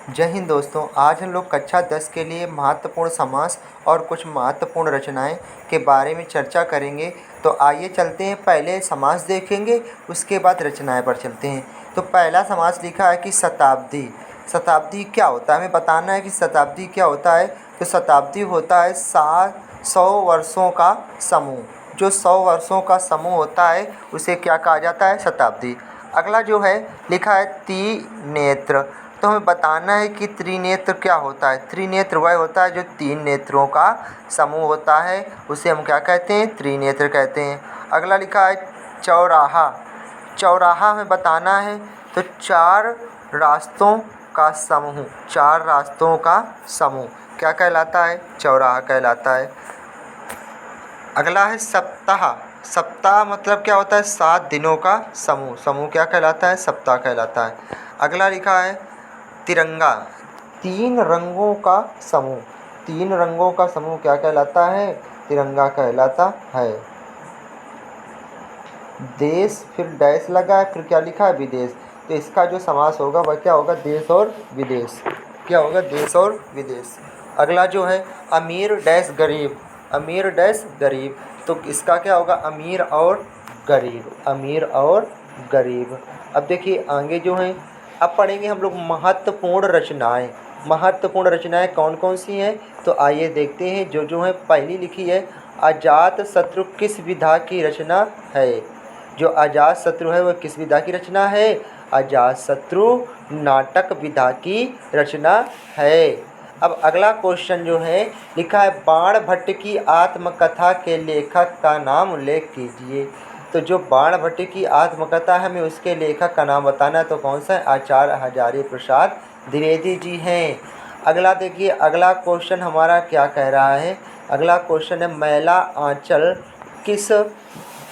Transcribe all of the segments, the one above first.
जय हिंद दोस्तों। आज हम लोग कक्षा 10 के लिए महत्वपूर्ण समास और कुछ महत्वपूर्ण रचनाएं के बारे में चर्चा करेंगे। तो आइए चलते हैं, पहले समास देखेंगे, उसके बाद रचनाएं पर चलते हैं। तो पहला समास लिखा है कि शताब्दी। शताब्दी क्या होता है, हमें बताना है कि शताब्दी क्या होता है। तो शताब्दी होता है 100 वर्षों का समूह। जो 100 वर्षों का समूह होता है उसे क्या कहा जाता है, शताब्दी। अगला जो है लिखा है त्रिनेत्र। तो हमें बताना है कि त्रिनेत्र क्या होता है। त्रिनेत्र वह होता है जो 3 नेत्रों का समूह होता है, उसे हम क्या कहते हैं, त्रिनेत्र कहते हैं। अगला लिखा है चौराहा। चौराहा हमें बताना है तो 4 रास्तों का समूह, 4 रास्तों का समूह क्या कहलाता है, चौराहा कहलाता है। अगला है सप्ताह। सप्ताह मतलब क्या होता है, 7 दिनों का समूह, समूह क्या कहलाता है, सप्ताह कहलाता है। अगला लिखा है तिरंगा। 3 रंगों का समूह, 3 रंगों का समूह क्या कहलाता है, तिरंगा कहलाता है। देश, फिर डैश लगा है, फिर क्या लिखा है, विदेश। तो इसका जो समास होगा वह क्या होगा, देश और विदेश। क्या होगा, देश और विदेश। अगला जो है अमीर डैश गरीब। अमीर डैश गरीब, तो इसका क्या होगा, अमीर और गरीब, अमीर और गरीब। अब देखिए आगे जो है, अब पढ़ेंगे हम लोग महत्वपूर्ण रचनाएं। महत्वपूर्ण रचनाएं कौन कौन सी हैं, तो आइए देखते हैं। जो है पहली लिखी है, अजात शत्रु किस विधा की रचना है। जो अजात शत्रु है वह किस विधा की रचना है, अजात शत्रु नाटक विधा की रचना है। अब अगला क्वेश्चन जो है लिखा है, बाण भट्ट की आत्मकथा के लेखक का नाम उल्लेख कीजिए। तो जो बाण भट्ट की आत्मकथा है, हमें उसके लेखक का नाम बताना है। तो कौन सा है, आचार्य हजारी प्रसाद द्विवेदी जी हैं। अगला देखिए, अगला क्वेश्चन हमारा क्या कह रहा है। अगला क्वेश्चन है, मैला आंचल किस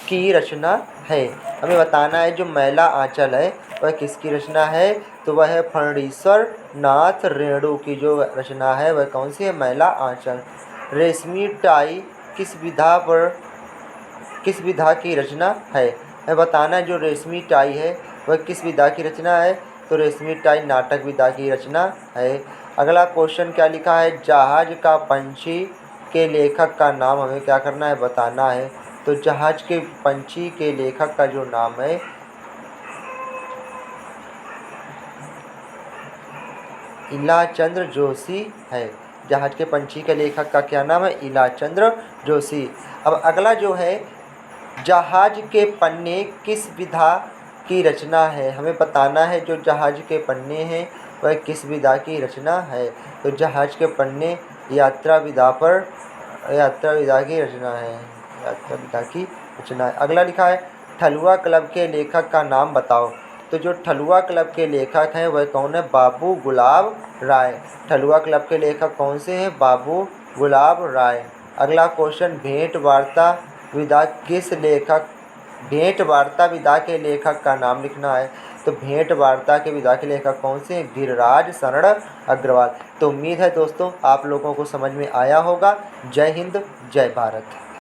की रचना है। हमें बताना है जो मैला आंचल है वह किसकी रचना है। तो वह है फणीश्वर नाथ रेणु की जो रचना है वह कौन सी है, मैला आंचल। रेशमी टाई किस विधा की रचना है। हमें बताना है जो रेशमी टाई है वह किस विधा की रचना है। तो रेशमी टाई नाटक विधा की रचना है। अगला क्वेश्चन क्या लिखा है, जहाज का पंछी के लेखक का नाम हमें क्या करना है, बताना है। तो जहाज के पंछी के लेखक का जो नाम है, इलाचंद्र जोशी है। जहाज के पंछी के लेखक का क्या नाम है, इलाचंद्र जोशी। अब अगला जो है, जहाज के पन्ने किस विधा की रचना है। हमें बताना है जो जहाज के पन्ने हैं वह किस विधा की रचना है। तो जहाज के पन्ने यात्रा विधा की रचना है, यात्रा विधा की रचना है। अगला लिखा है, ठलुआ क्लब के लेखक का नाम बताओ। तो जो ठलुआ क्लब के लेखक हैं वह कौन है, बाबू गुलाब राय। ठलुआ क्लब के लेखक कौन से हैं, बाबू गुलाब राय। अगला क्वेश्चन, भेंट वार्ता विधा के लेखक का नाम लिखना है। तो भेंट वार्ता के विधा के लेखक कौन से हैं, गिरिराज शरण अग्रवाल। तो उम्मीद है दोस्तों आप लोगों को समझ में आया होगा। जय हिंद, जय भारत।